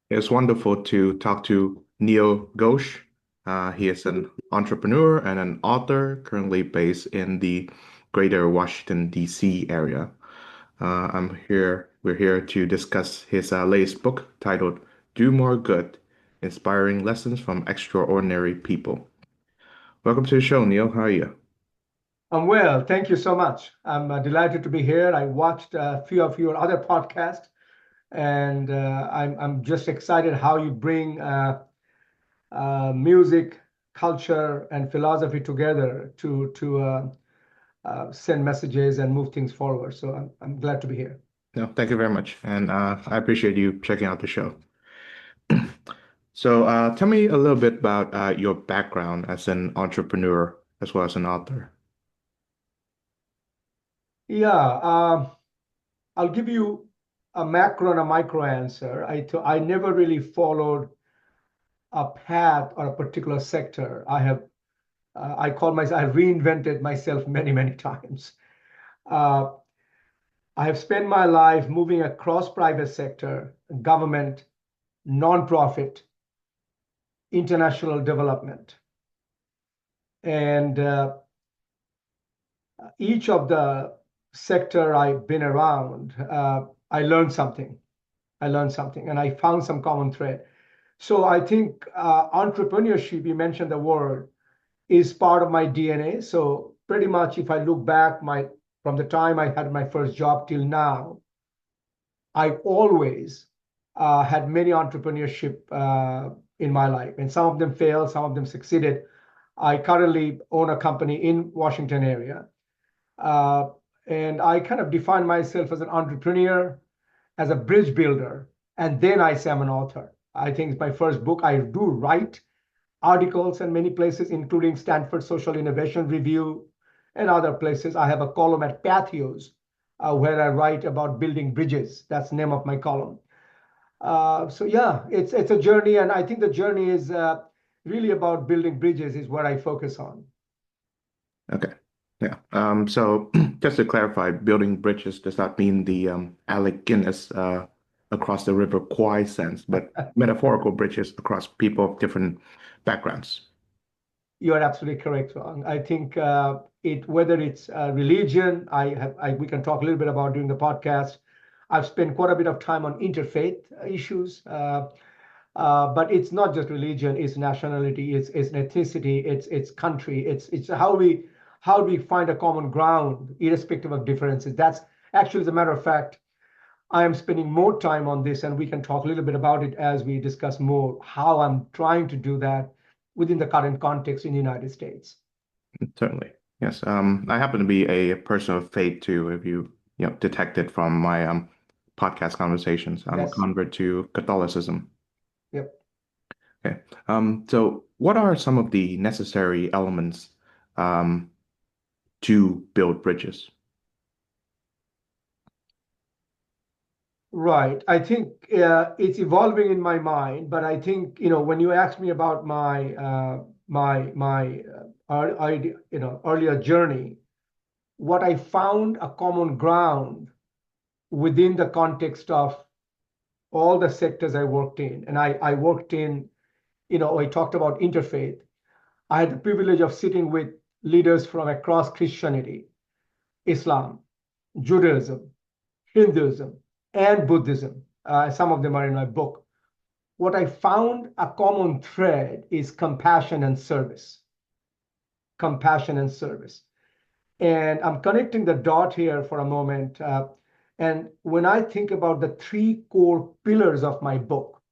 It's wonderful to talk to Neil Ghosh. He is an entrepreneur and an author currently based in the greater Washington, D.C. area. We're here to discuss his latest book titled Do More Good, Inspiring Lessons from Extraordinary People. Welcome to the show, Neil. How are you? I'm well. Thank you so much. I'm delighted to be here. I watched a few of your other podcasts, and I'm just excited how you bring music, culture, and philosophy together to send messages and move things forward. So I'm glad to be here. No, thank you very much. And I appreciate you checking out the show. So, tell me a little bit about your background as an entrepreneur as well as an author. Yeah, I'll give you a macro and a micro answer. I never really followed a path or a particular sector. I reinvented myself many, many times. Uh, I have spent my life moving across private sector, government, nonprofit, international development. And each of the sector I've been around, I learned something. I learned something and I found some common thread. So I think entrepreneurship, you mentioned the word, is part of my DNA. So pretty much if I look back from the time I had my first job till now, I've always had many entrepreneurship in my life, and some of them failed, some of them succeeded. I currently own a company in Washington area, uh, and I kind of define myself as an entrepreneur, as a bridge builder, and then I say I'm an author. I think it's my first book. I do write articles in many places, including Stanford Social Innovation Review and other places. I have a column at Pathos where I write about building bridges. That's the name of my column. So yeah, it's a journey, and I think the journey is really about building bridges is what I focus on. Okay. Yeah. So just to clarify, building bridges does not mean the Alec Guinness across the River Kwai sense, but metaphorical bridges across people of different backgrounds. You are absolutely correct, Ron. I think whether it's religion, we can talk a little bit about during the podcast. I've spent quite a bit of time on interfaith issues, but it's not just religion; it's nationality, it's ethnicity, it's country, it's how we find a common ground, irrespective of differences. That's actually, as a matter of fact, I am spending more time on this, and we can talk a little bit about it as we discuss more how I'm trying to do that within the current context in the United States. Certainly. Yes. I happen to be a person of faith too, if you detected from my podcast conversations. I'm a Yes. convert to Catholicism. Yep. Okay. So what are some of the necessary elements um, to build bridges? Right. I think it's evolving in my mind, but I think when you asked me about my earlier journey, what I found a common ground within the context of all the sectors I worked in, and I worked in, I talked about interfaith. I had the privilege of sitting with leaders from across Christianity, Islam, Judaism, Hinduism, and Buddhism. Some of them are in my book. What I found a common thread is compassion and service. Compassion and service. And I'm connecting the dot here for a moment. And when I think about the three core pillars of my book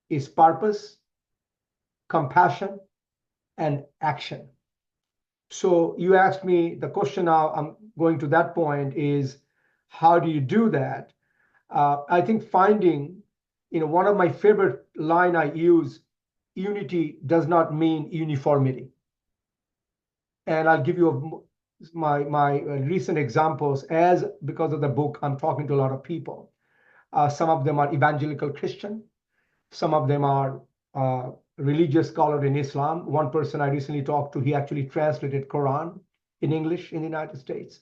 is purpose, compassion, and action. So you asked me the question now, I'm going to that point is how do you do that? I think finding, one of my favorite line I use, unity does not mean uniformity. And I'll give you my recent examples as because of the book, I'm talking to a lot of people. Some of them are evangelical Christian. Some of them are religious scholar in Islam. One person I recently talked to, he actually translated Quran in English in the United States.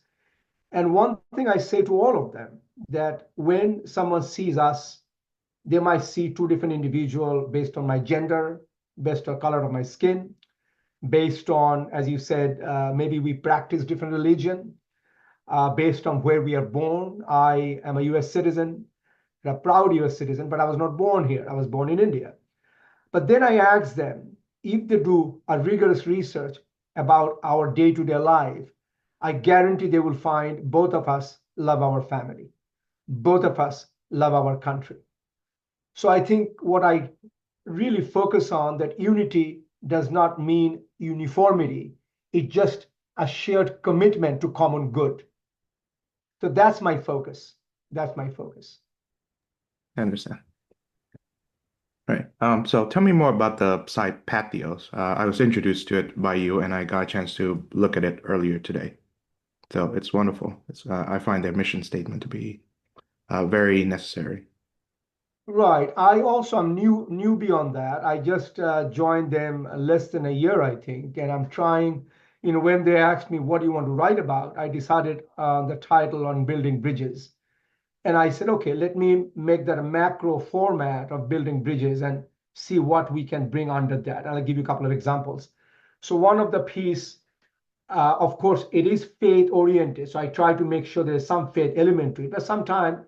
And one thing I say to all of them, that when someone sees us They might see two different individuals based on my gender, based on color of my skin, based on, as you said, maybe we practice different religion, based on where we are born. I am a US citizen, a proud US citizen, but I was not born here. I was born in India. But then I asked them if they do a rigorous research about our day-to-day life, I guarantee they will find both of us love our family. Both of us love our country. So I think what I really focus on that unity does not mean uniformity. It's just a shared commitment to common good. So that's my focus. That's my focus. I understand. Right. So tell me more about the site Patios. I was introduced to it by you, and I got a chance to look at it earlier today. So it's wonderful. I find their mission statement to be very necessary. Right. I also am newbie on that. I just joined them less than a year, I think, and I'm trying. When they asked me what do you want to write about, I decided the title on building bridges, and I said, okay, let me make that a macro format of building bridges and see what we can bring under that. And I'll give you a couple of examples. So one of the piece, of course, it is faith oriented. So I try to make sure there's some faith element to it. But sometimes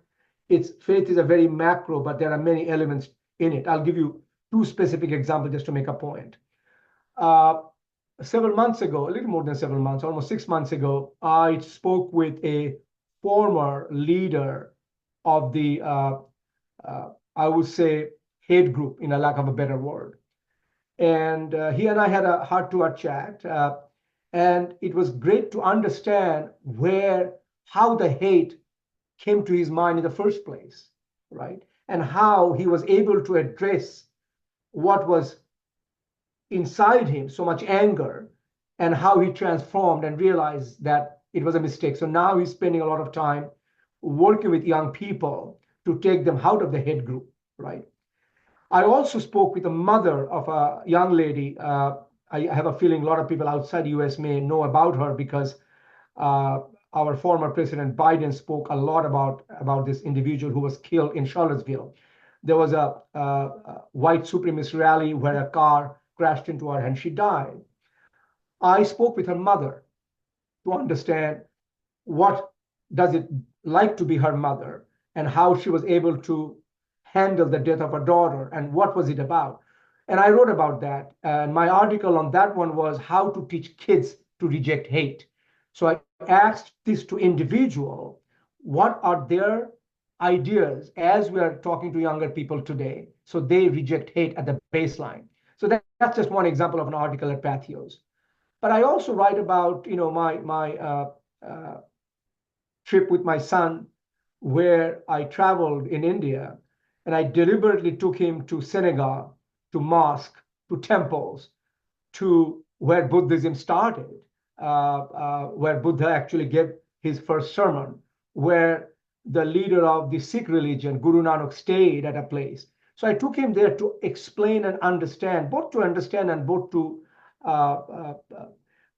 it's faith is a very macro, but there are many elements in it. I'll give you two specific examples just to make a point. Uh, Several months ago, a little more than several months, almost 6 months ago, I spoke with a former leader of the, I would say, hate group, in a lack of a better word. And he and I had a heart-to-heart chat, and it was great to understand how the hate came to his mind in the first place, right? And how he was able to address what was inside him, so much anger, and how he transformed and realized that it was a mistake. So now he's spending a lot of time working with young people to take them out of the hate group, right? I also spoke with the mother of a young lady. I have a feeling a lot of people outside the US may know about her because uh, our former President Biden spoke a lot about this individual who was killed in Charlottesville. There was a white supremacist rally where a car crashed into her and she died. I spoke with her mother to understand what does it like to be her mother and how she was able to handle the death of her daughter and what was it about. And I wrote about that, and my article on that one was how to teach kids to reject hate. So I asked this to individual, what are their ideas as we are talking to younger people today so they reject hate at the baseline. So that's just one example of an article at Pathos. But I also write about my uh, trip with my son where I traveled in India and I deliberately took him to Senegal, to mosque, to temples, to where Buddhism started, where Buddha actually gave his first sermon, where the leader of the Sikh religion, Guru Nanak, stayed at a place. So I took him there to explain and understand, both to understand and both to uh,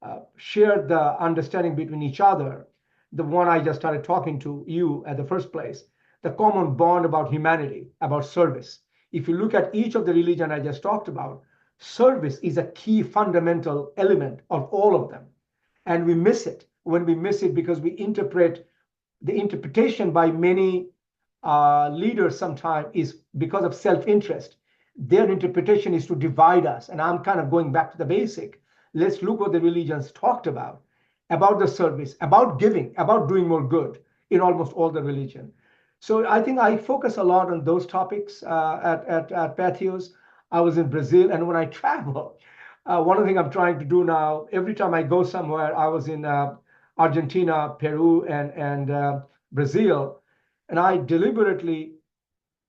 uh, share the understanding between each other. The one I just started talking to you at the first place, the common bond about humanity, about service. If you look at each of the religion I just talked about, service is a key fundamental element of all of them. And we miss it when we miss it because we interpret the interpretation by many leaders sometimes is because of self-interest. Their interpretation is to divide us. And I'm kind of going back to the basic. Let's look what the religions talked about the service, about giving, about doing more good in almost all the religion. So I think I focus a lot on those topics at Pathos. I was in Brazil, and when I travel, one of the things I'm trying to do now, every time I go somewhere, I was in Argentina, Peru, and Brazil, and I deliberately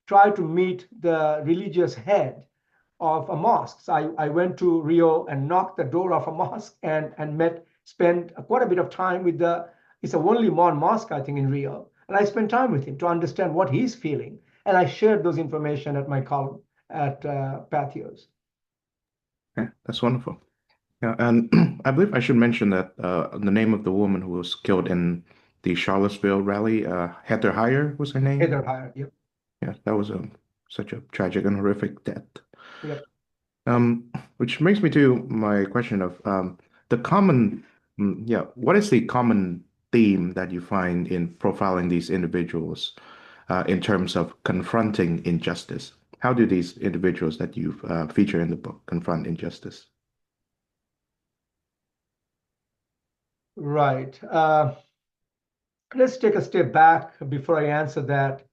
try to meet the religious head of a mosque. So I went to Rio and knocked the door of a mosque and spent quite a bit of time with it's a only one mosque, I think, in Rio. And I spent time with him to understand what he's feeling. And I shared those information at my column at Pathos. Okay, that's wonderful. Yeah, and I believe I should mention that the name of the woman who was killed in the Charlottesville rally, Heather Heyer was her name. Heather Heyer, yep. Yeah, that was a such a tragic and horrific death. Yep. Which brings me to my question of the common, yeah, what is the common theme that you find in profiling these individuals in terms of confronting injustice? How do these individuals that you feature in the book confront injustice? Right. Let's take a step back before I answer that.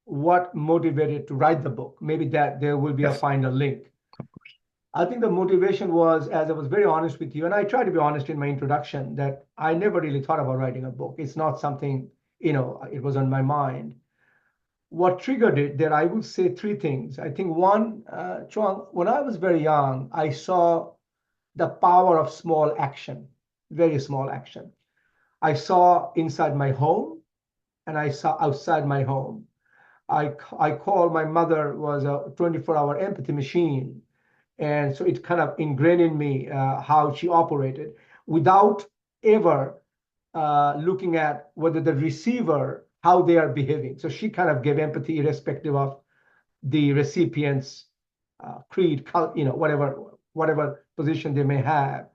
What motivated to write the book? Maybe that there will be a Yes. final link. I think the motivation was, as I was very honest with you, and I try to be honest in my introduction, that I never really thought about writing a book. It's not something, it was on my mind. What triggered it, there I would say three things. I think one, Chuang, when I was very young, I saw the power of small action, very small action. I saw inside my home and I saw outside my home. I call my mother was a 24-hour empathy machine. And so it kind of ingrained in me how she operated without ever looking at whether the receiver, how they are behaving. So she kind of gave empathy irrespective of the recipient's creed, whatever position they may have.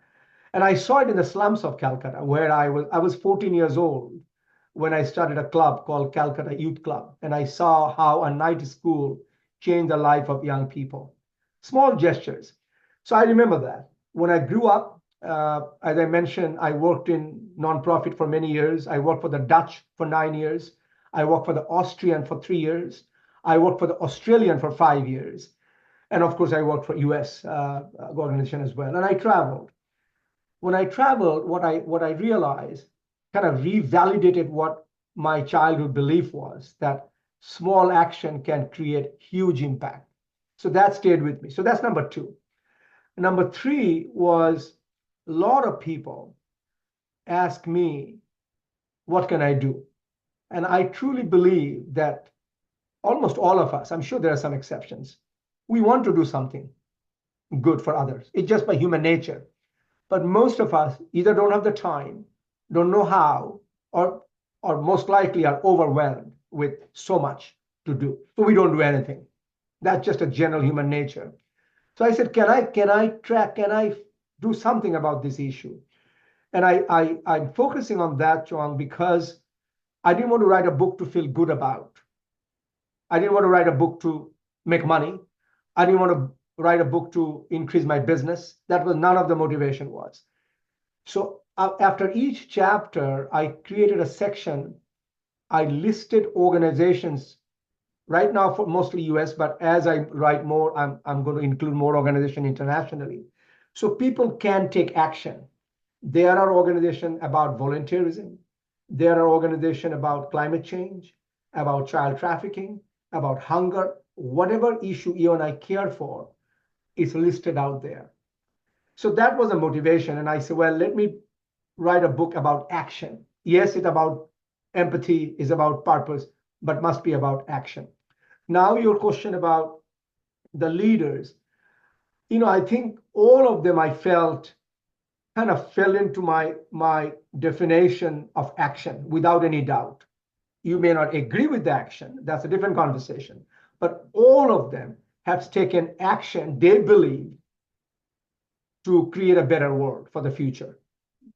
And I saw it in the slums of Calcutta, where I was 14 years old when I started a club called Calcutta Youth Club. And I saw how a night school changed the life of young people. Small gestures. So I remember that. When I grew up, as I mentioned, I worked in nonprofit for many years. I worked for the Dutch for 9 years. I worked for the Austrian for 3 years. I worked for the Australian for 5 years. And of course, I worked for US organization as well. And I traveled. When I traveled, what I realized kind of revalidated what my childhood belief was, that small action can create huge impact. So that stayed with me. So that's number two. Number three was a lot of people ask me, what can I do? And I truly believe that almost all of us, I'm sure there are some exceptions, we want to do something good for others. It's just by human nature. But most of us either don't have the time, don't know how, or most likely are overwhelmed with so much to do. So we don't do anything. That's just a general human nature. So I said, can I do something about this issue? And I'm focusing on that, Chuang, because I didn't want to write a book to feel good about. I didn't want to write a book to make money. I didn't want to write a book to increase my business. That was none of the motivation was. So after each chapter, I created a section. I listed organizations right now for mostly US, but as I write more, I'm going to include more organizations internationally. So people can take action. There are organizations about volunteerism. There are organizations about climate change, about child trafficking, about hunger, whatever issue you and I care for is listed out there. So that was a motivation. And I said, well, let me write a book about action. Yes, it's about empathy, is about purpose, but must be about action. Now, your question about the leaders, I think all of them I felt kind of fell into my definition of action without any doubt. You may not agree with the action, that's a different conversation, but all of them have taken action they believe to create a better world for the future,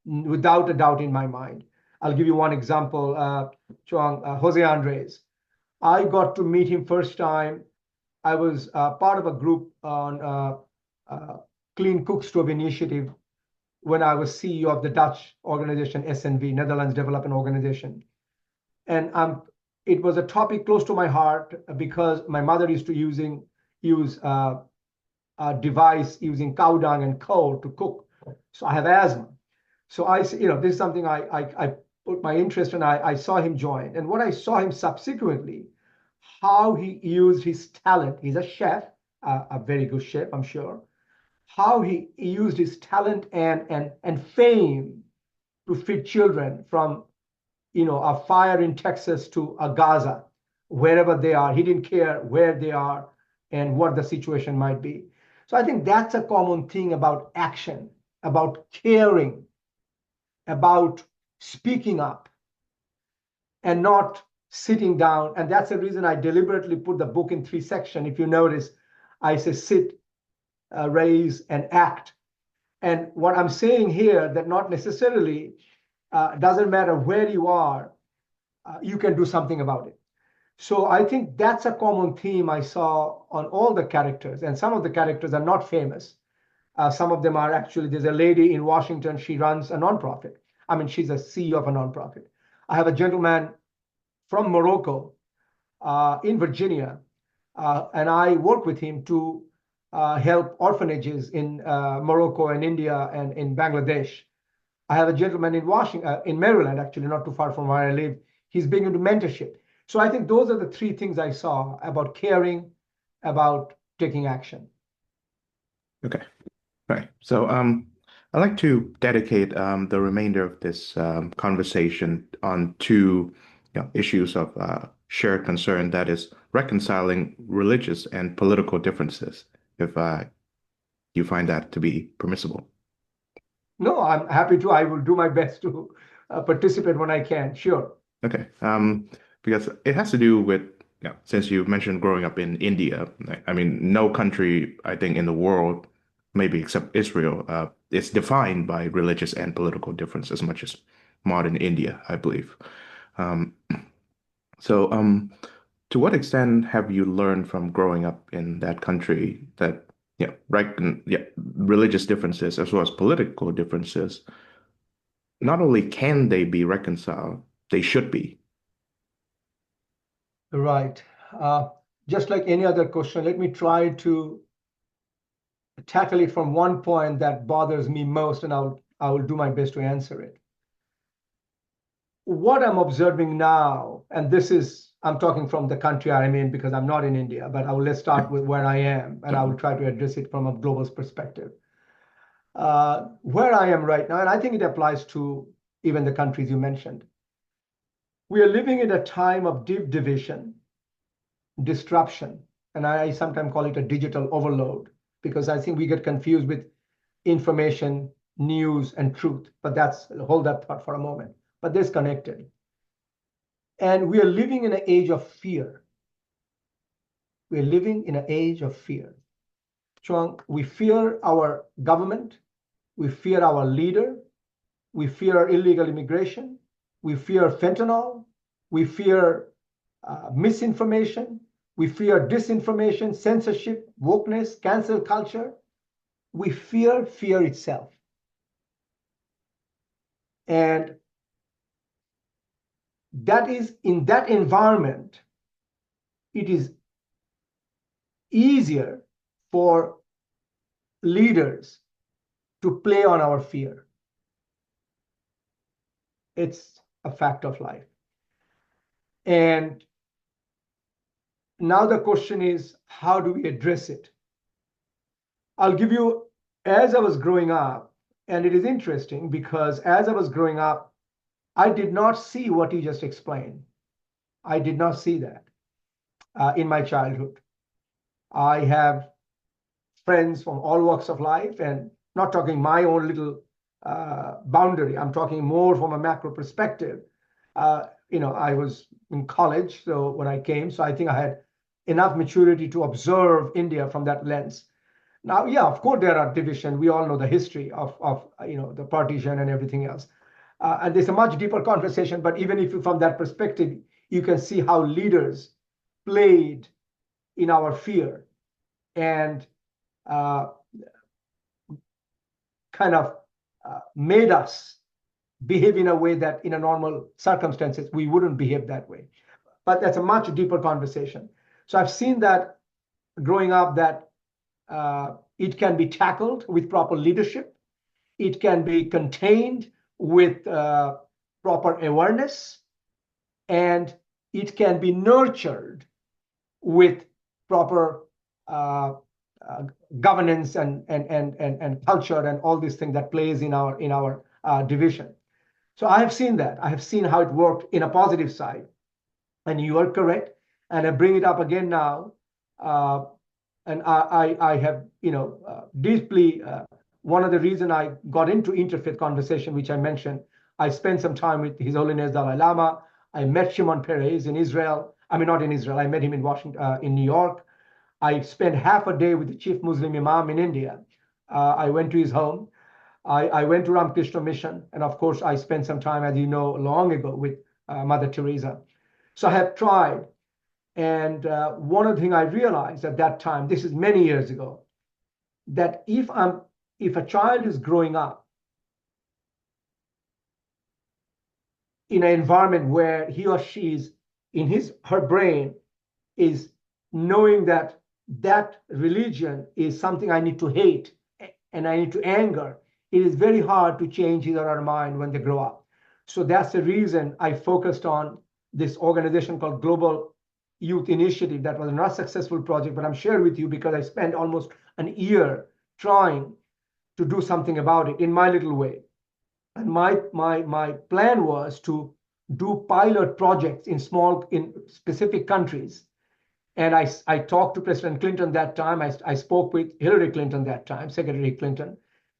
without a doubt in my mind. I'll give you one example, Chuang, Jose Andres. I got to meet him first time. I was part of a group on Clean Cook Stove Initiative when I was CEO of the Dutch organization SNV, Netherlands Development Organization. And it was a topic close to my heart because my mother used to use a device using cow dung and coal to cook. So I have asthma. So this is something I put my interest in. I saw him join. And what I saw him subsequently, how he used his talent. He's a chef, a very good chef, I'm sure. How he used his talent and fame to feed children from a fire in Texas to a Gaza, wherever they are. He didn't care where they are and what the situation might be. So I think that's a common thing about action, about caring, about speaking up, and not sitting down. And that's the reason I deliberately put the book in 3 sections. If you notice, I say sit, raise, and act. And what I'm saying here, that not necessarily doesn't matter where you are, you can do something about it. So I think that's a common theme I saw on all the characters. And some of the characters are not famous. Some of them are actually, there's a lady in Washington, she runs a nonprofit. I mean, she's a CEO of a nonprofit. I have a gentleman from Morocco in Virginia, and I work with him to help orphanages in Morocco and India and in Bangladesh. I have a gentleman in Washington, in Maryland, actually, not too far from where I live. He's big into mentorship. So I think those are the 3 things I saw about caring, about taking action. Okay. Right. So I'd like to dedicate the remainder of this conversation on two issues of shared concern, that is reconciling religious and political differences, if you find that to be permissible. No, I'm happy to. I will do my best to participate when I can. Sure. Okay. Because it has to do with, since you mentioned growing up in India, I mean, no country, I think, in the world, maybe except Israel, is defined by religious and political difference as much as modern India, I believe. Um, so, to what extent have you learned from growing up in that country that, religious differences as well as political differences, not only can they be reconciled, they should be. Right. Uh, just like any other question, let me try to tackle it from one point that bothers me most, and I will do my best to answer it. What I'm observing now, and this is, I'm talking from the country I'm in because I'm not in India, but let's start with where I am, and I will try to address it from a global perspective. Where I am right now, and I think it applies to even the countries you mentioned, we are living in a time of deep division, disruption, and I sometimes call it a digital overload because I think we get confused with information, news, and truth. But hold that thought for a moment. But they're connected. And we are living in an age of fear. We're living in an age of fear. So we fear our government. We fear our leader. We fear illegal immigration. We fear fentanyl. We fear misinformation. We fear disinformation, censorship, wokeness, cancel culture. We fear fear itself. And that is, in that environment, it is easier for leaders to play on our fear. It's a fact of life. And now the question is, how do we address it? I'll give you, as I was growing up, and it is interesting because as I was growing up, I did not see what you just explained. I did not see that in my childhood. I have friends from all walks of life, and not talking my own little boundary. I'm talking more from a macro perspective. I was in college, so when I came, so I think I had enough maturity to observe India from that lens. Now, yeah, of course, there are division. We all know the history of the partition and everything else. And there's a much deeper conversation, but even if you, from that perspective, you can see how leaders played in our fear and kind of made us behave in a way that in a normal circumstances, we wouldn't behave that way. But that's a much deeper conversation. So I've seen that growing up, that it can be tackled with proper leadership. It can be contained with proper awareness, and it can be nurtured with proper governance and culture and all these things that plays in our division. So I have seen that. I have seen how it worked in a positive side, and you are correct. And I bring it up again now, and I have deeply. One of the reasons I got into interfaith conversation, which I mentioned, I spent some time with His Holiness Dalai Lama. I met Shimon Peres in Israel. I mean, not in Israel. I met him in Washington, in New York. I spent half a day with the chief Muslim Imam in India. I went to his home. I went to Ramakrishna Mission. And of course, I spent some time, as you know, long ago with Mother Teresa. So I have tried. And one of the things I realized at that time, this is many years ago, that if a child is growing up in an environment where he or she is in her brain is knowing that that religion is something I need to hate and I need to anger, it is very hard to change his or her mind when they grow up. So that's the reason I focused on this organization called Global Youth Initiative. That was not a successful project, but I'm sharing with you because I spent almost an year trying to do something about it in my little way. And my plan was to do pilot projects in specific countries. And I talked to President Clinton that time. I spoke with Hillary Clinton that time, Secretary Clinton,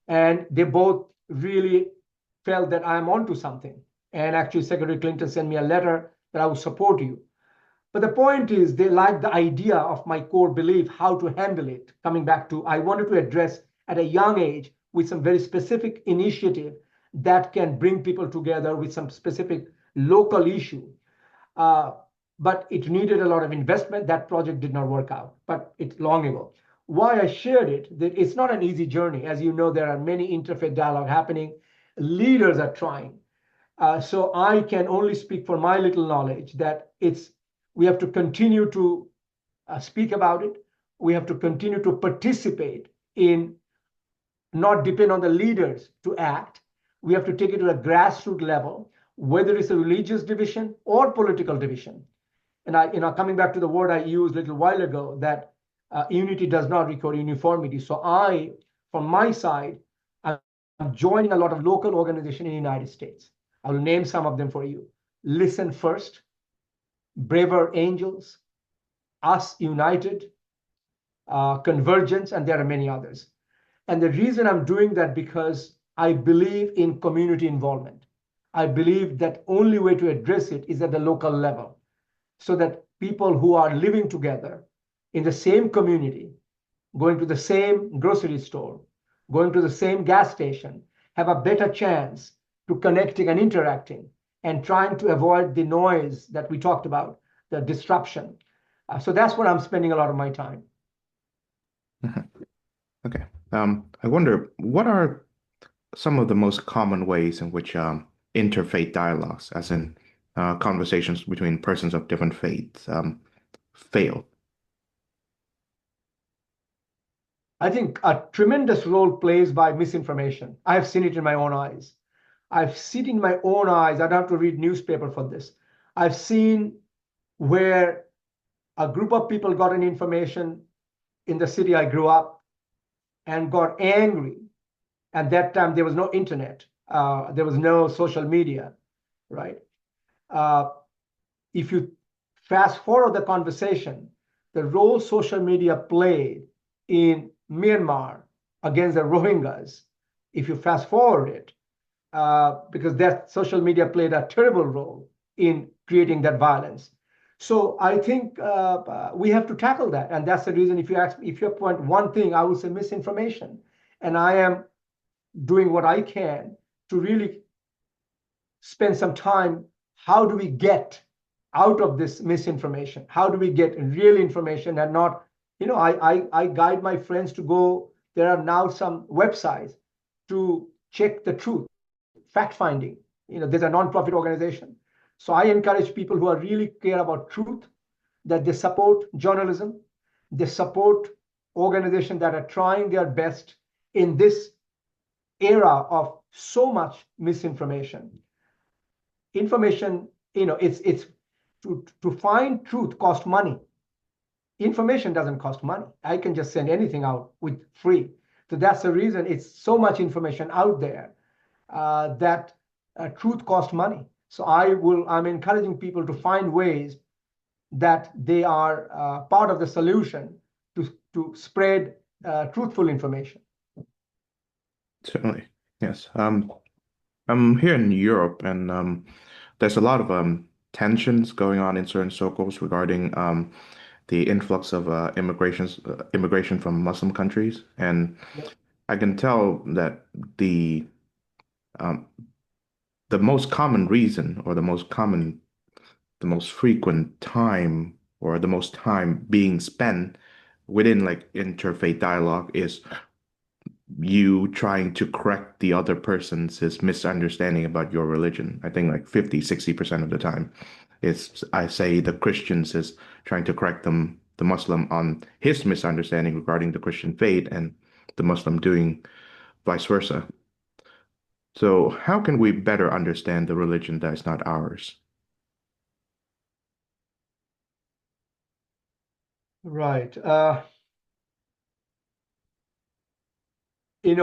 and they both really felt that I'm onto something. And actually, Secretary Clinton sent me a letter that I will support you. But the point is, they like the idea of my core belief, how to handle it. Coming back to, I wanted to address at a young age with some very specific initiative that can bring people together with some specific local issue. Uh, but it needed a lot of investment. That project did not work out, but it's long ago. Why I shared it, that it's not an easy journey. As you know, there are many interfaith dialogue happening. Leaders are trying. So I can only speak for my little knowledge that we have to continue to speak about it. We have to continue to participate in, not depend on the leaders to act. We have to take it to a grassroots level, whether it's a religious division or political division. And coming back to the word I used a little while ago, that unity does not require uniformity. So from my side, I'm joining a lot of local organizations in the United States. I will name some of them for you. Listen First, Braver Angels, Us United, Convergence, and there are many others. And the reason I'm doing that because I believe in community involvement. I believe that only way to address it is at the local level, so that people who are living together in the same community, going to the same grocery store, going to the same gas station, have a better chance to connecting and interacting and trying to avoid the noise that we talked about, the disruption. So that's what I'm spending a lot of my time. Mhm. Okay. I wonder, what are some of the most common ways in which interfaith dialogues, as in conversations between persons of different faiths, fail? I think a tremendous role plays by misinformation. I have seen it in my own eyes. I've seen it in my own eyes. I don't have to read newspaper for this. I've seen where a group of people got an information in the city I grew up and got angry. At that time, there was no internet. There was no social media, right? Uh, if you fast forward the conversation, the role social media played in Myanmar against the Rohingyas, if you fast forward it, because that social media played a terrible role in creating that violence. So I think we have to tackle that, and that's the reason. If you ask, if you point one thing, I would say misinformation, and I am doing what I can to really spend some time. How do we get out of this misinformation? How do we get real information and not, I guide my friends to go. There are now some websites to check the truth, fact finding. There's a non-profit organization. So I encourage people who are really care about truth, that they support journalism, they support organizations that are trying their best in this era of so much misinformation. Information, it's to find truth cost money. Information doesn't cost money. I can just send anything out with free. So that's the reason it's so much information out there that truth costs money. So I'm encouraging people to find ways that they are part of the solution to spread truthful information. Certainly, yes. I'm here in Europe, and there's a lot of tensions going on in certain circles regarding the influx of immigration from Muslim countries, and Yep. I can tell that um, the most common reason, or the most frequent time, or the most time being spent within like interfaith dialogue is you trying to correct the other person's his misunderstanding about your religion. I think like 50, 60% of the time. It's I say the Christians is trying to correct the Muslim on his misunderstanding regarding the Christian faith and the Muslim doing vice versa. So how can we better understand the religion that is not ours? Right. In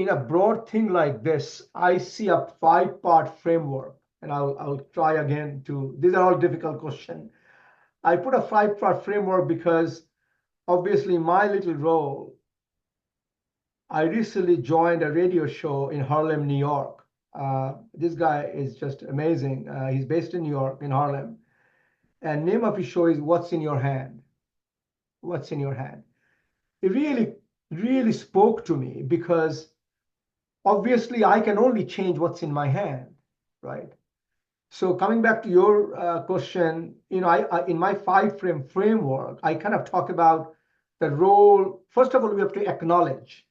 a broad thing like this, I see a five-part framework, and I'll try again to. These are all difficult questions. I put a five-part framework because obviously my little role. I recently joined a radio show in Harlem, New York. This guy is just amazing. He's based in New York, in Harlem, and name of his show is "What's in Your Hand." What's in your hand? It really, really spoke to me because obviously I can only change what's in my hand, right? So coming back to your question, I in my five-frame framework, I kind of talk about the role. First of all, we have to acknowledge.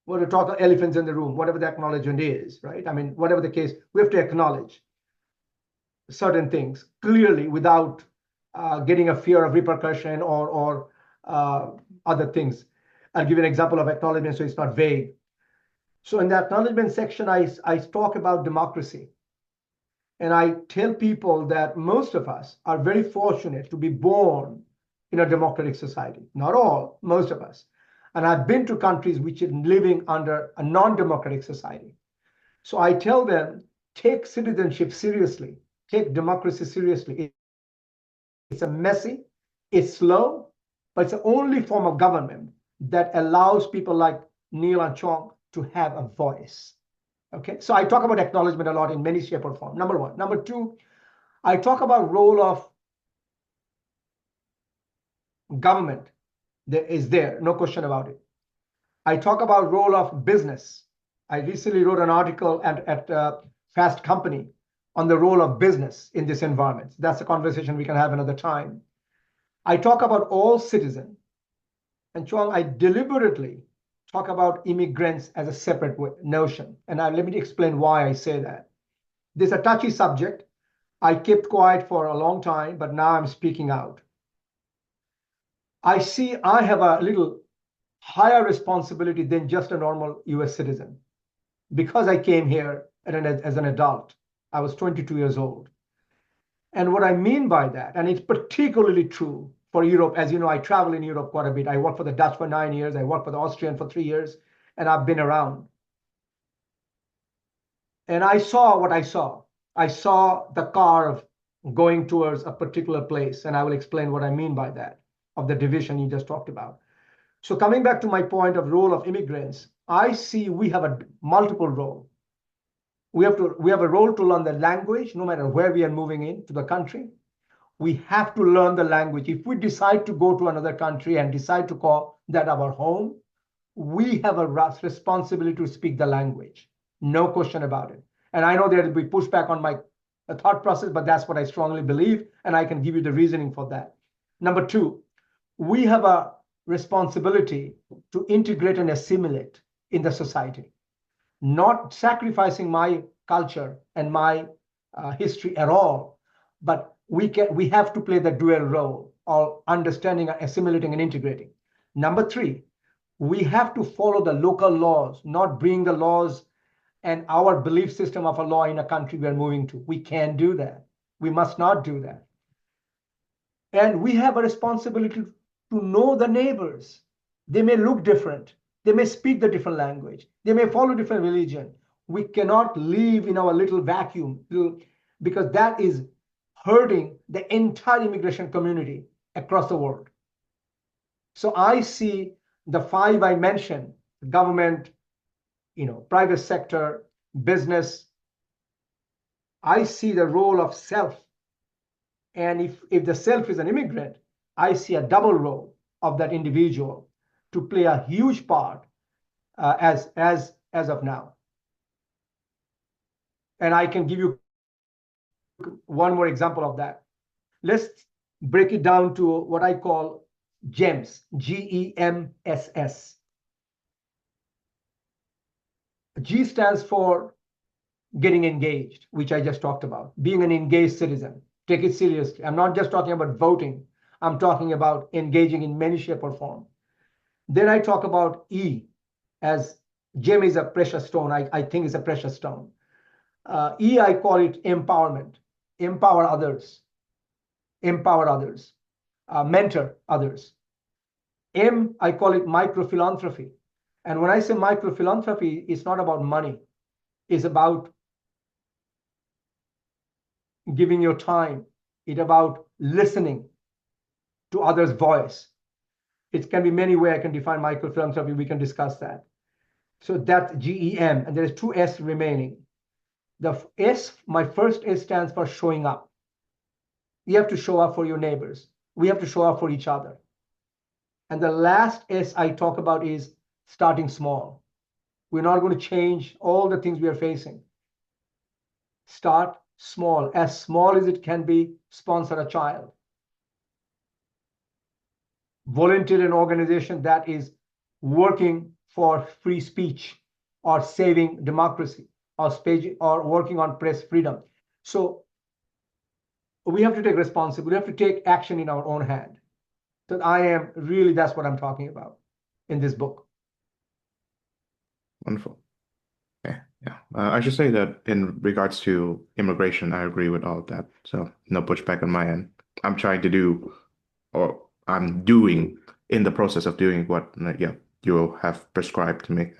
We're to talk elephants in the room, whatever the acknowledgement is, right? I mean, whatever the case, we have to acknowledge certain things clearly without getting a fear of repercussion or other things. I'll give you an example of acknowledgement so it's not vague. So in the acknowledgement section, I talk about democracy. And I tell people that most of us are very fortunate to be born in a democratic society. Not all, most of us. And I've been to countries which are living under a non-democratic society. So I tell them, take citizenship seriously, take democracy seriously. It's a messy, it's slow, but it's the only form of government that allows people like Neil and Chong to have a voice. Okay, so I talk about acknowledgement a lot in many shape or form. Number one. Number two, I talk about role of government. There is there, no question about it. I talk about role of business. I recently wrote an article at Fast Company on the role of business in this environment. That's a conversation we can have another time. I talk about all citizens. And Chuang, I deliberately talk about immigrants as a separate notion. And let me explain why I say that. This is a touchy subject. I kept quiet for a long time, but now I'm speaking out. I see I have a little higher responsibility than just a normal US citizen because I came here as an adult. I was 22 years old. And what I mean by that, and it's particularly true for Europe, as you know, I travel in Europe quite a bit. I worked for the Dutch for 9 years, I worked for the Austrian for 3 years, and I've been around. And I saw what I saw. I saw the car of going towards a particular place, and I will explain what I mean by that, of the division you just talked about. So coming back to my point of role of immigrants, I see we have a multiple role. We have a role to learn the language, no matter where we are moving into the country. We have to learn the language. If we decide to go to another country and decide to call that our home, we have a responsibility to speak the language. No question about it. And I know there will be pushback on my thought process, but that's what I strongly believe, and I can give you the reasoning for that. Number two, we have a responsibility to integrate and assimilate in the society, not sacrificing my culture and my history at all, but we have to play the dual role of understanding, assimilating, and integrating. Number three, we have to follow the local laws, not bring the laws and our belief system of a law in a country we are moving to. We can't do that. We must not do that. And we have a responsibility to know the neighbors. They may look different. They may speak the different language. They may follow different religion. We cannot live in our little vacuum because that is hurting the entire immigration community across the world. So I see the five I mentioned: government, private sector, business, I see the role of self. And if the self is an immigrant, I see a double role of that individual to play a huge part as of now. And I can give you one more example of that. Let's break it down to what I call GEMS, GEMSS. G stands for getting engaged, which I just talked about, being an engaged citizen. Take it seriously. I'm not just talking about voting. I'm talking about engaging in many shape or form. Then I talk about E, as gem is a precious stone. I think it's a precious stone. E, I call it empowerment. Empower others. Empower others. Mentor others. M, I call it microphilanthropy. And when I say microphilanthropy, it's not about money. It's about giving your time. It's about listening to others' voice. It can be many ways I can define microphilanthropy. We can discuss that. So that's GEM, and there's two S remaining. The S, my first S stands for showing up. You have to show up for your neighbors. We have to show up for each other. And the last S I talk about is starting small. We're not going to change all the things we are facing. Start small as it can be, sponsor a child. Volunteer in an organization that is working for free speech or saving democracy or working on press freedom. So we have to take responsibility. We have to take action in our own hand. So that's what I'm talking about in this book. Wonderful. Okay. Yeah. I should say that in regards to immigration, I agree with all of that. So no pushback on my end. I'm trying to do, or I'm doing in the process of doing what, yeah, you have prescribed to me.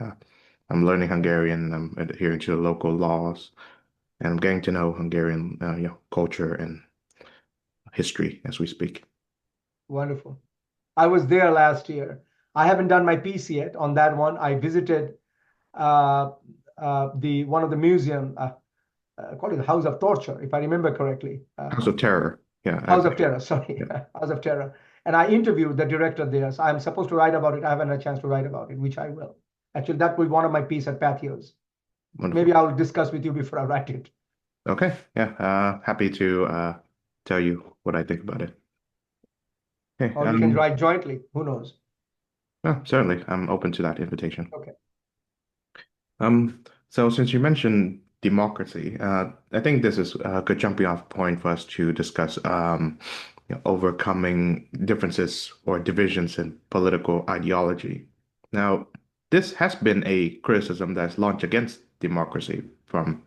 I'm learning Hungarian, I'm adhering to the local laws, and I'm getting to know Hungarian, culture and history as we speak. Wonderful. I was there last year. I haven't done my piece yet on that one. I visited the one of the museum, called it the House of Torture, if I remember correctly. House of Terror. Yeah. House of Terror, sorry, Yeah. House of Terror. And I interviewed the director there. So I'm supposed to write about it. I haven't had a chance to write about it, which I will. Actually, that will be one of my pieces at Patheos. Maybe Wonderful. I'll discuss with you before I write it. Okay. Yeah. Happy to tell you what I think about it. Okay. Or we can write jointly. Who knows? Certainly, I'm open to that invitation. Okay. So since you mentioned democracy, I think this is a good jumping off point for us to discuss overcoming differences or divisions in political ideology. Now, this has been a criticism that's launched against democracy from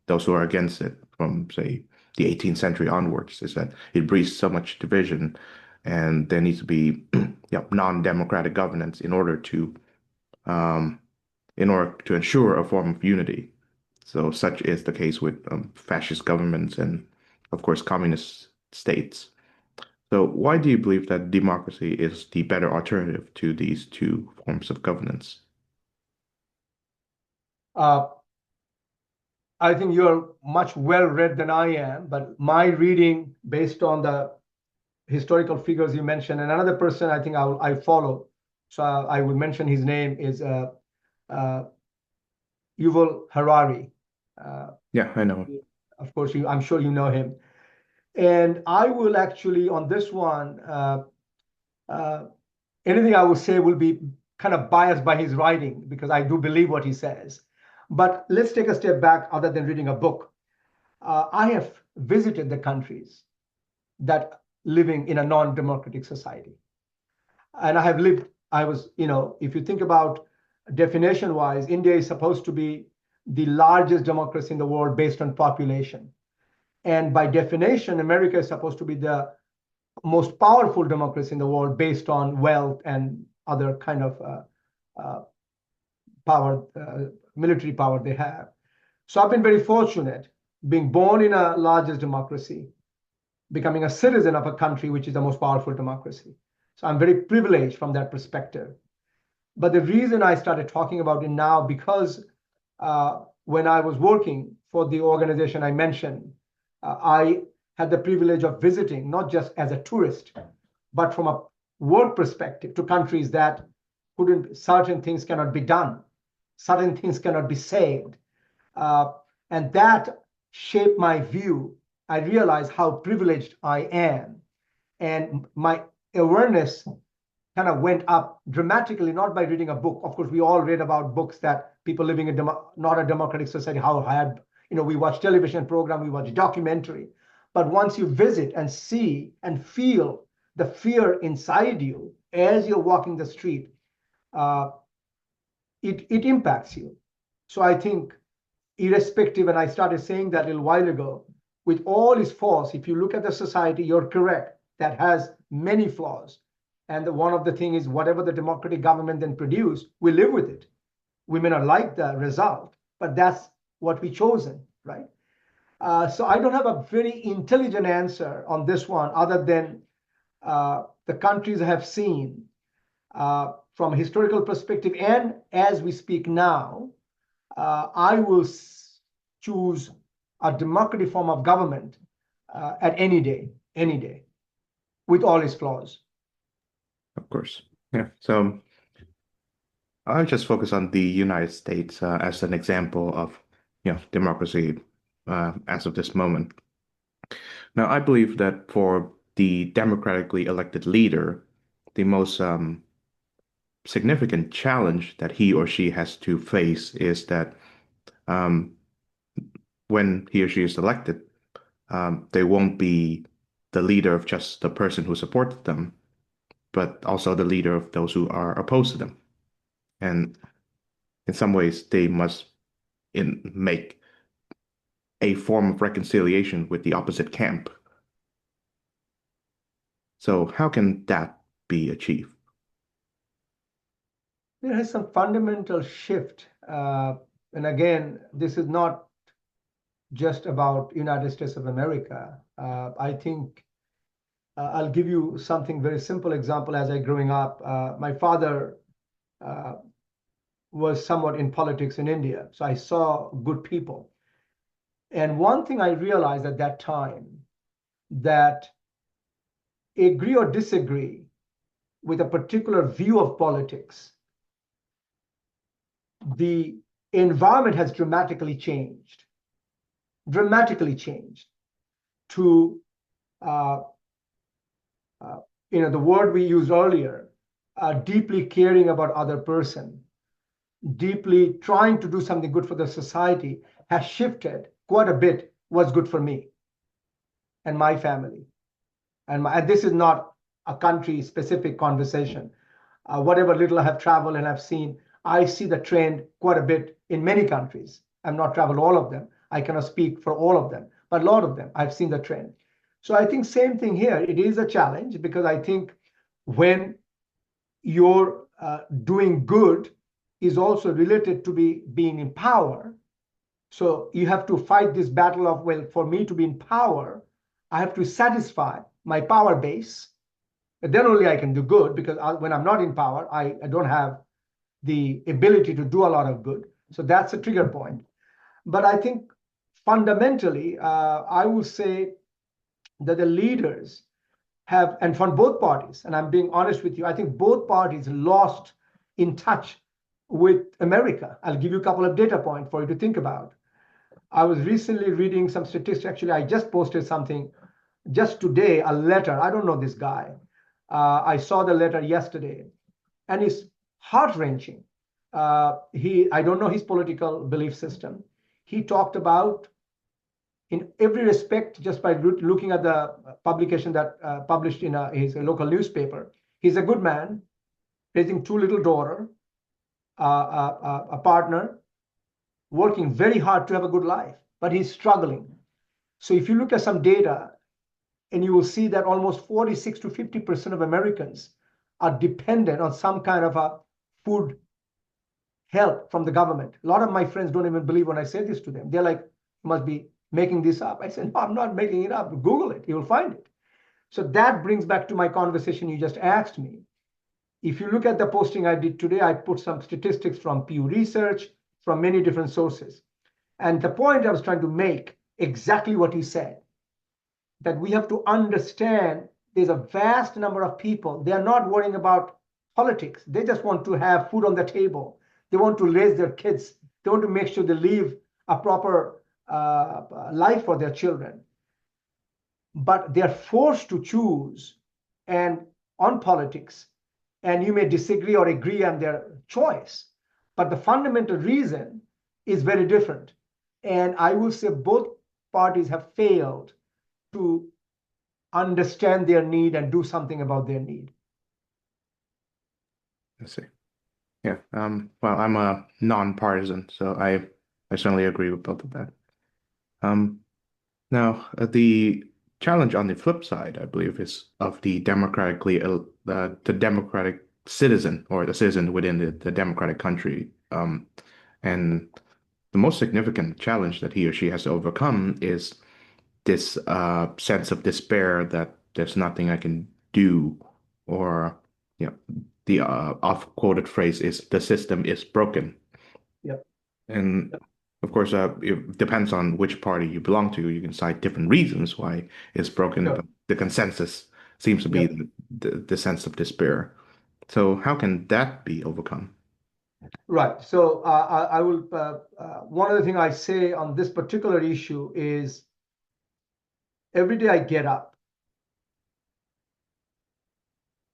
those who are against it from, say, the 18th century onwards, is that it breeds so much division, and there needs to be non-democratic governance um, in order to ensure a form of unity. So such is the case with fascist governments and, of course, communist states. So why do you believe that democracy is the better alternative to these two forms of governance? Uh, I think you're much well read than I am, but my reading based on the historical figures you mentioned, and another person I think I follow, so I would mention his name is uh, Yuval Harari. Yeah, I know. Of course, I'm sure you know him. And I will actually, on this one, uh, anything I will say will be kind of biased by his writing because I do believe what he says. But let's take a step back other than reading a book. I have visited the countries that living in a non-democratic society. And if you think about definition-wise, India is supposed to be the largest democracy in the world based on population. And by definition, America is supposed to be the most powerful democracy in the world based on wealth and other kind of power, military power they have. So I've been very fortunate being born in a largest democracy, becoming a citizen of a country which is the most powerful democracy. So I'm very privileged from that perspective. But the reason I started talking about it now, because when I was working for the organization I mentioned, I had the privilege of visiting, not just as a tourist, but from a work perspective to countries that certain things cannot be done, certain things cannot be saved. And that shaped my view. I realized how privileged I am. And my awareness kind of went up dramatically, not by reading a book. Of course, we all read about books that people living in not a democratic society, how had, we watch television program, we watch documentary. But once you visit and see and feel the fear inside you as you're walking the street, it impacts you. So I think irrespective, and I started saying that a little while ago, with all its faults, if you look at the society, you're correct, that has many flaws. And one of the things is whatever the democratic government then produce, we live with it. We may not like the result, but that's what we chosen, right? So I don't have a very intelligent answer on this one, other than the countries I have seen from a historical perspective, and as we speak now, I will choose a democratic form of government at any day, with all its flaws. Of course. Yeah. So I'll just focus on the United States as an example of, democracy as of this moment. Now, I believe that for the democratically elected leader, the most significant challenge that he or she has to face is that um, when he or she is elected, they won't be the leader of just the person who supported them, but also the leader of those who are opposed to them. And in some ways, they must make a form of reconciliation with the opposite camp. So how can that be achieved? There is some fundamental shift. And again, this is not just about United States of America. I think I'll give you something very simple example. As I growing up, my father was somewhat in politics in India. So I saw good people. And one thing I realized at that time, that agree or disagree with a particular view of politics, the environment has dramatically changed to the word we used earlier, deeply caring about other person, deeply trying to do something good for the society, has shifted quite a bit. What's good for me and my family, and this is not a country specific conversation. Whatever little I have traveled and I've seen, I see the trend quite a bit in many countries. I've not traveled all of them. I cannot speak for all of them, but a lot of them, I've seen the trend. So I think same thing here. It is a challenge, because I think when you're doing good is also related to being in power. So you have to fight this battle of, well, for me to be in power, I have to satisfy my power base. And then only I can do good, because when I'm not in power, I don't have the ability to do a lot of good. So that's a trigger point. But I think fundamentally, I would say that the leaders have, and from both parties, and I'm being honest with you, I think both parties lost in touch with America. I'll give you a couple of data points for you to think about. I was recently reading some statistics. Actually, I just posted something just today, a letter. I don't know this guy. I saw the letter yesterday, and it's heart-wrenching. I don't know his political belief system. He talked about, in every respect, just by looking at the publication that published in his local newspaper, he's a good man, raising two little daughters, a partner, working very hard to have a good life, but he's struggling. So if you look at some data, and you will see that almost 46 to 50% of Americans are dependent on some kind of a food help from the government. A lot of my friends don't even believe when I say this to them. They're like, you must be making this up. I said, no, I'm not making it up. Google it, you'll find it. So that brings back to my conversation you just asked me. If you look at the posting I did today, I put some statistics from Pew Research, from many different sources. And the point I was trying to make, exactly what you said, that we have to understand there's a vast number of people. They are not worrying about politics. They just want to have food on the table. They want to raise their kids. They want to make sure they live a proper life for their children. But they are forced to choose and on politics. And you may disagree or agree on their choice. But the fundamental reason is very different. And I will say both parties have failed to understand their need and do something about their need. I see. Yeah. Well, I'm a non-partisan, so I certainly agree with both of that. Um, Now, the challenge on the flip side, I believe, is of the democratic citizen or the citizen within the democratic country. And the most significant challenge that he or she has to overcome is this sense of despair that there's nothing I can do, or you know, the oft-quoted phrase is the system is broken. Yep. And of course, it depends on which party you belong to. You can cite different reasons why it's broken, Sure. but the consensus seems to be Yep. the sense of despair. So how can that be overcome? Right. So I will. One other thing I say on this particular issue is every day I get up,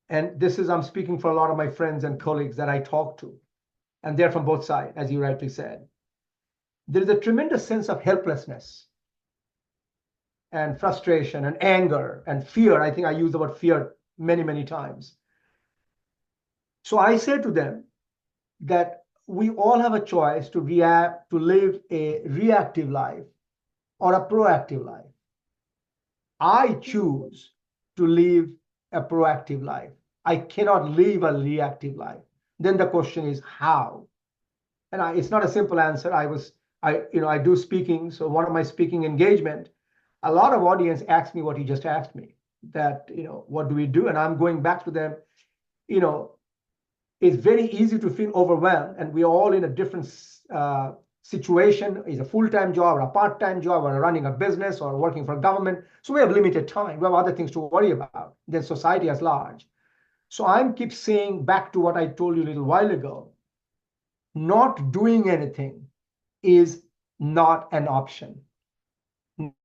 and this is, I'm speaking for a lot of my friends and colleagues that I talk to, and they're from both sides, as you rightly said. There is a tremendous sense of helplessness and frustration and anger and fear. I think I use the word fear many, many times. So I say to them that we all have a choice to react, to live a reactive life or a proactive life. I choose to live a proactive life. I cannot live a reactive life. Then the question is how? And it's not a simple answer. I do speaking. So one of my speaking engagement, a lot of audience asked me what you just asked me, that, what do we do? And I'm going back to them, you know, it's very easy to feel overwhelmed, and we're all in a different situation. Is a full-time job or a part-time job or running a business or working for government. So we have limited time. We have other things to worry about than society as large. So I'm keep saying back to what I told you a little while ago, not doing anything is not an option.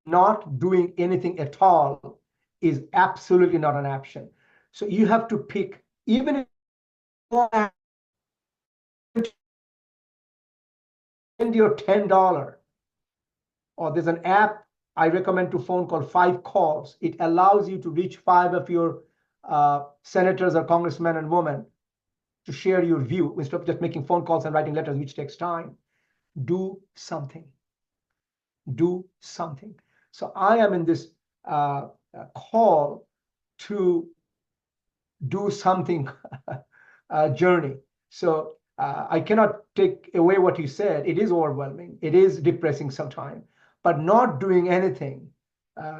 Not doing anything at all is absolutely not an option. So you have to pick, even if you spend your $10, or there's an app I recommend to phone called 5 Calls. It allows you to reach 5 of your senators or congressmen and women to share your view instead of just making phone calls and writing letters, which takes time. Do something. Do something. So I am in this call to do something journey. So I cannot take away what you said. It is overwhelming. It is depressing sometimes, but not doing anything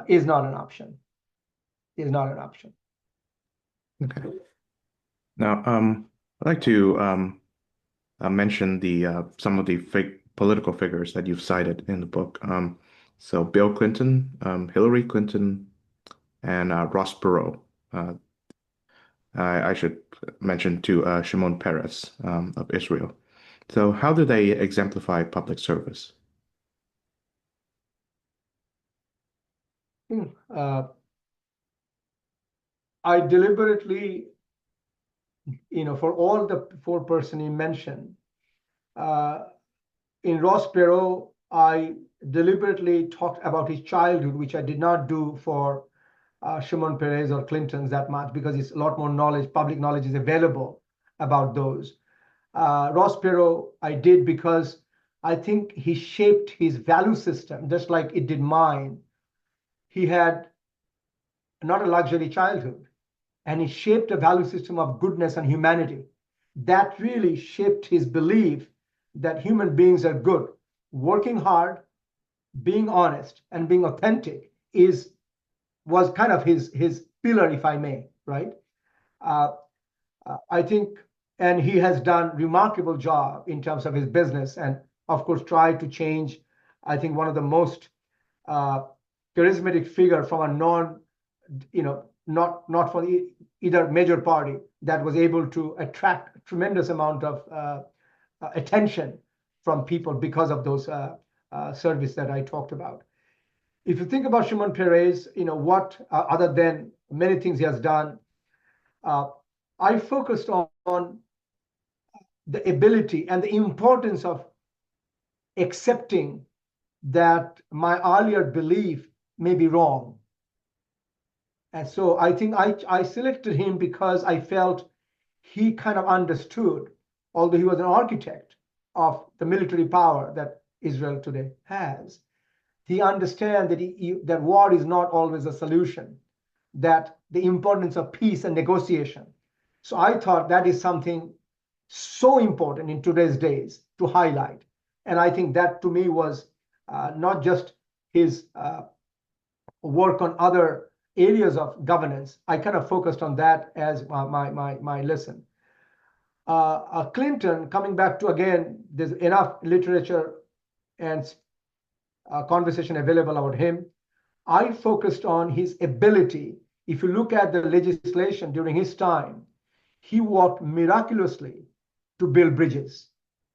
is not an option. Is not an option. Okay. Now, I'd like to mention the some of the fake political figures that you've cited in the book. So Bill Clinton, Hillary Clinton, and Ross Perot. Uh, I should mention too Shimon Peres of Israel. So how do they exemplify public service? Uh, I deliberately, for all the 4 person you mentioned, uh, in Ross Perot, I deliberately talked about his childhood, which I did not do for Shimon Peres or Clinton's that much, because it's a lot more knowledge, public knowledge is available about those. Ross Perot, I did because I think he shaped his value system just like it did mine. He had not a luxury childhood, and he shaped a value system of goodness and humanity. That really shaped his belief that human beings are good. Working hard, being honest, and being authentic was kind of his pillar, if I may, right? Uh, I think, and he has done remarkable job in terms of his business, and of course tried to change I think one of the most uh, charismatic figure from a non, not for either major party that was able to attract a tremendous amount of attention from people because of those service that I talked about. If you think about Shimon Peres, what other than many things he has done, uh, I focused on the ability and the importance of accepting that my earlier belief may be wrong. And so I think I selected him because I felt he kind of understood, although he was an architect of the military power that Israel today has, he understands that war is not always a solution, that the importance of peace and negotiation. So I thought that is something so important in today's days to highlight. And I think that to me was not just his work on other areas of governance. I kind of focused on that as my lesson. Clinton, coming back to again, there's enough literature and conversation available about him. I focused on his ability. If you look at the legislation during his time, he worked miraculously to build bridges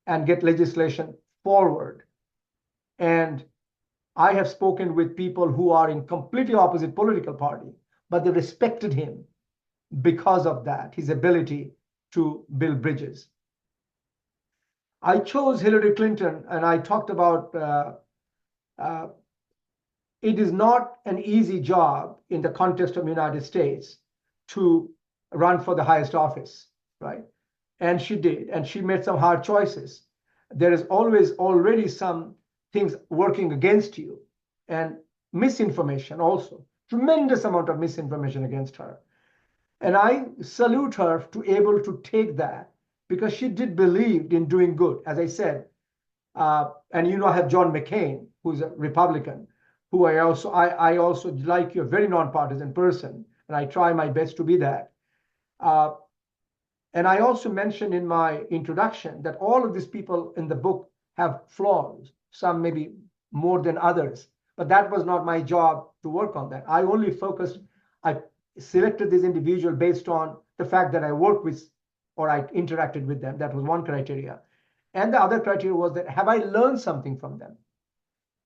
and get legislation forward. And I have spoken with people who are in completely opposite political party, but they respected him because of that, his ability to build bridges. I chose Hillary Clinton, and I talked about uh, it is not an easy job in the context of the United States to run for the highest office, right? And she did, and she made some hard choices. There is always already some things working against you, and misinformation also, tremendous amount of misinformation against her. And I salute her to able to take that because she did believe in doing good. As I said, and I have John McCain, who's a Republican, who I also like you, a very nonpartisan person, and I try my best to be that. Uh, and I also mentioned in my introduction that all of these people in the book have flaws, some maybe more than others, but that was not my job to work on that. I selected this individual based on the fact that I worked with or I interacted with them. That was one criteria. And the other criteria was that have I learned something from them?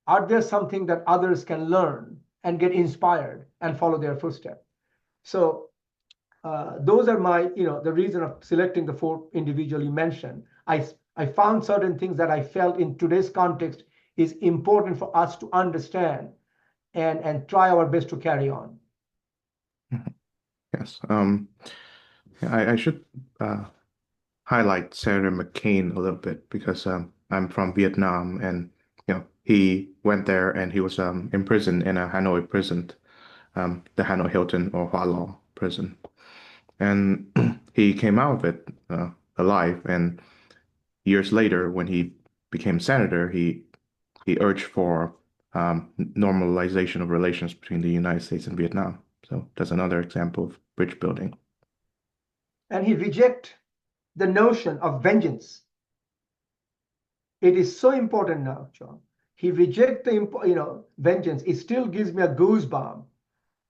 Are there something that others can learn and get inspired and follow their footsteps? So those are the reason of selecting the four individual you mentioned. I found certain things that I felt in today's context is important for us to understand and try our best to carry on. Yes. I should highlight Senator McCain a little bit because I'm from Vietnam, and he went there and he was imprisoned in a Hanoi prison, the Hanoi Hilton or Hoa Lo prison, and he came out of it alive. And years later, when he became senator, he urged for normalization of relations between the United States and Vietnam. So that's another example of bridge building. And he reject the notion of vengeance. It is so important now, John. He reject the vengeance. It still gives me a goosebump.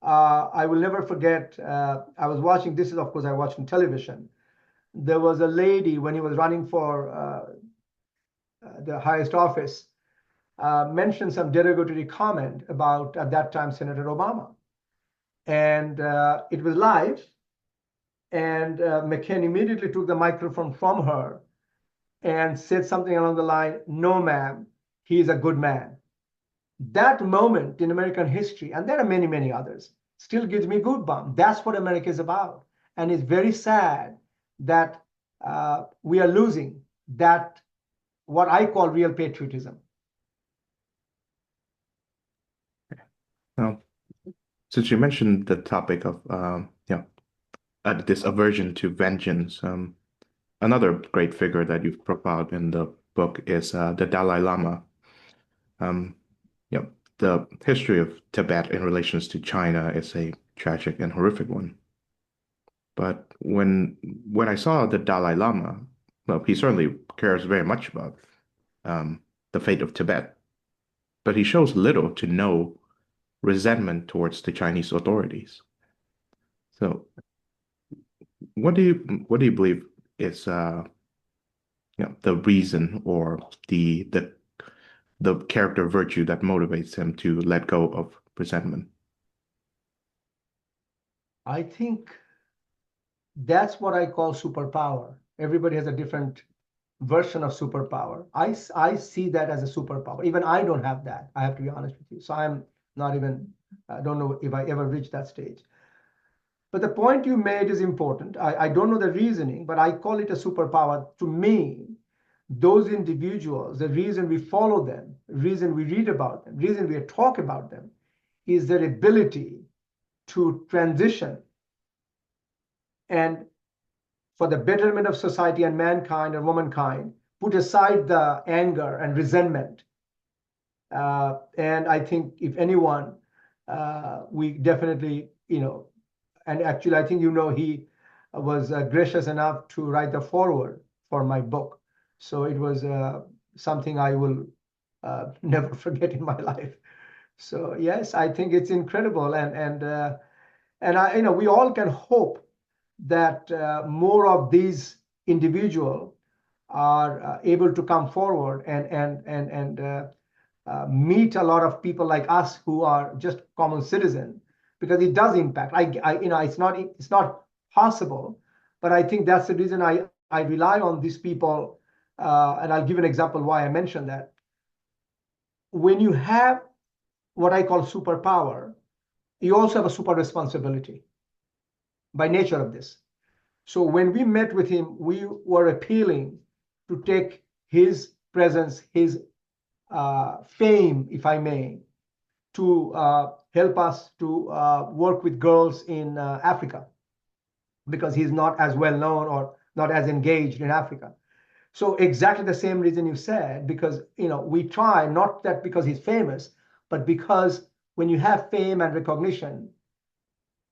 I will never forget. I was watching this is of course I watched on television. There was a lady when he was running for the highest office, mentioned some derogatory comment about at that time Senator Obama, and it was live. And McCain immediately took the microphone from her and said something along the line, "No, ma'am, he is a good man." That moment in American history, and there are many, many others, still gives me goosebumps. That's what America is about. And it's very sad that we are losing that, what I call real patriotism. Now, since you mentioned the topic of this aversion to vengeance, another great figure that you've profiled in the book is the Dalai Lama. Um, you know, the history of Tibet in relations to China is a tragic and horrific one. But when I saw the Dalai Lama, well, he certainly cares very much about the fate of Tibet. but he shows little to no resentment towards the Chinese authorities. So, what do you believe is the reason or the character virtue that motivates him to let go of resentment? I think that's what I call superpower. Everybody has a different version of superpower. I see that as a superpower. Even I don't have that. I have to be honest with you. So I'm not even, I don't know if I ever reach that stage. But the point you made is important. I don't know the reasoning, but I call it a superpower. To me, those individuals, the reason we follow them, the reason we read about them, the reason we talk about them, is their ability to transition and for the betterment of society and mankind or womankind, put aside the anger and resentment. And I think if anyone, we definitely, and actually, I think he was gracious enough to write the foreword for my book. So it was something I will never forget in my life. So yes, I think it's incredible, and we all can hope that more of these individuals are able to come forward and meet a lot of people like us who are just common citizens, because it does impact. It's not possible, but I think that's the reason I rely on these people, and I'll give an example why I mentioned that. When you have what I call superpower, you also have a super responsibility by nature of this. So when we met with him, we were appealing to take his presence, his fame, if I may, to help us to work with girls in Africa, because he's not as well known or not as engaged in Africa. So exactly the same reason you said, because we try, not that because he's famous, but because when you have fame and recognition,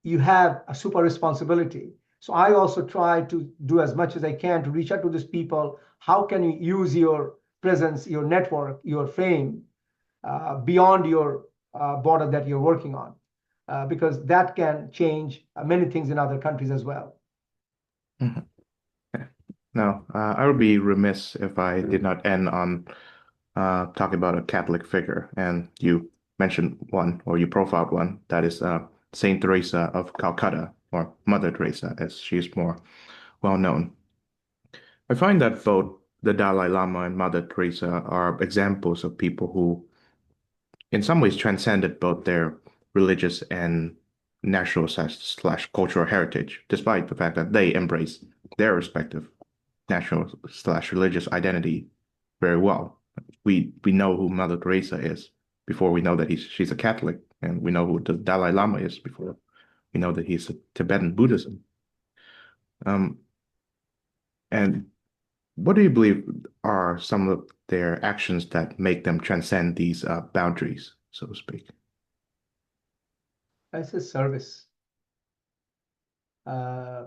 you have a super responsibility. So I also try to do as much as I can to reach out to these people. How can you use your presence, your network, your fame beyond your border that you're working on? Because that can change many things in other countries as well. Mhm. Okay. Now, I would be remiss if I did not end on talking about a Catholic figure, and you mentioned one, or you profiled one, that is Saint Teresa of Calcutta, or Mother Teresa, as she's more well known. I find that both the Dalai Lama and Mother Teresa are examples of people who, in some ways, transcended both their religious and national slash cultural heritage, despite the fact that they embrace their respective national slash religious identity very well. We know who Mother Teresa is before we know that she's a Catholic, and we know who the Dalai Lama is before we know that he's a Tibetan Buddhism. Um, and what do you believe are some of their actions that make them transcend these boundaries, so to speak? That's a service. Uh,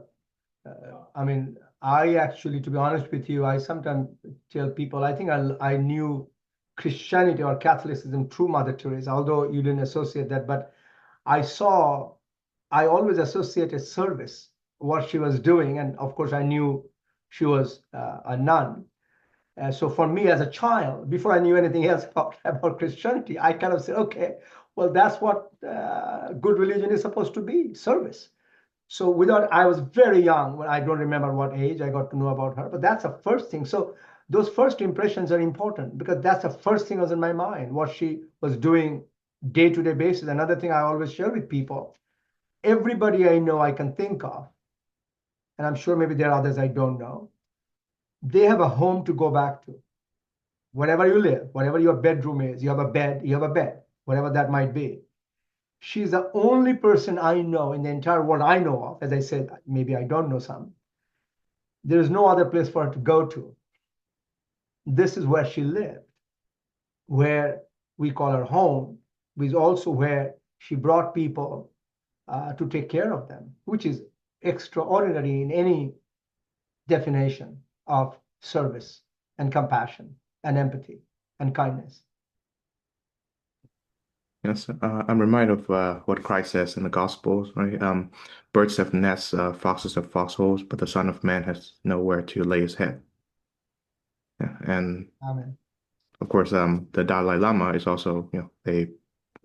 I mean, I actually, to be honest with you, I sometimes tell people I think I knew Christianity or Catholicism through Mother Teresa, although you didn't associate that. But I always associated service, what she was doing. And of course, I knew she was a nun. So for me as a child, before I knew anything else about Christianity, I kind of said, okay, well, that's what good religion is supposed to be, service. So I was very young when I don't remember what age I got to know about her, but that's the first thing. So those first impressions are important because that's the first thing that was in my mind, what she was doing day-to-day basis. Another thing I always share with people, everybody I know I can think of, and I'm sure maybe there are others I don't know, they have a home to go back to. Wherever you live, whatever your bedroom is, you have a bed, whatever that might be. She's the only person I know in the entire world I know of. As I said, maybe I don't know some. There is no other place for her to go to. This is where she lived, where we call her home, is also where she brought people to take care of them, which is extraordinary in any definition of service and compassion and empathy and kindness. Yes, I'm reminded of what Christ says in the Gospels, right? Birds have nests, foxes have foxholes, but the Son of Man has nowhere to lay his head. Yeah, and Amen. of course, the Dalai Lama is also, a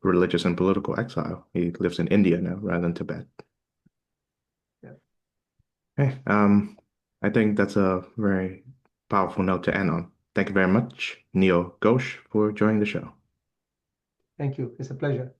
religious and political exile. He lives in India now rather than Tibet. Yeah. Hey, I think that's a very powerful note to end on. Thank you very much, Neil Ghosh, for joining the show. Thank you. It's a pleasure.